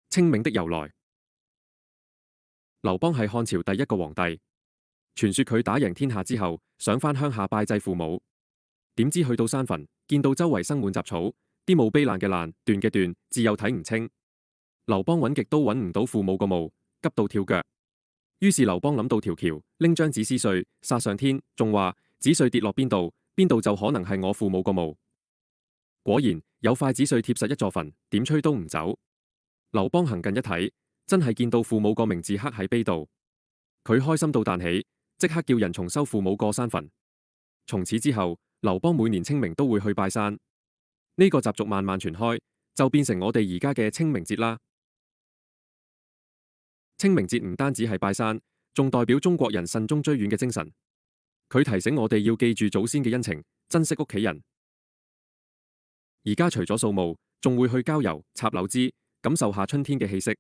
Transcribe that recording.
清明的由來。劉邦係漢朝第一個皇帝，傳說佢打贏天下之後，想返鄉下拜祭父母，點知去到山墳，見到周圍生滿雜草，啲墓碑爛嘅爛，斷嘅斷，字又睇唔清。劉邦揾極都揾唔到父母個墓，急到跳腳。於是劉邦諗到條橋，拎張紙撕碎，撒上天，仲話紙碎跌落邊度，邊度就可能係我父母個墓。果然有塊紙碎貼實一座墳，點吹都唔走。劉邦行近一睇，真係見到父母個名字刻喺碑度，佢開心到彈起，即刻叫人重修父母個山墳。從此之後，劉邦每年清明都會去拜山，呢個習俗慢慢傳開，就變成我哋而家嘅清明節啦。清明節唔單止係拜山，仲代表中國人慎終追遠嘅精神。佢提醒我哋要記住祖先嘅恩情，珍惜屋企人。而家除咗掃墓，仲會去郊遊、插柳枝，感受下春天嘅氣息。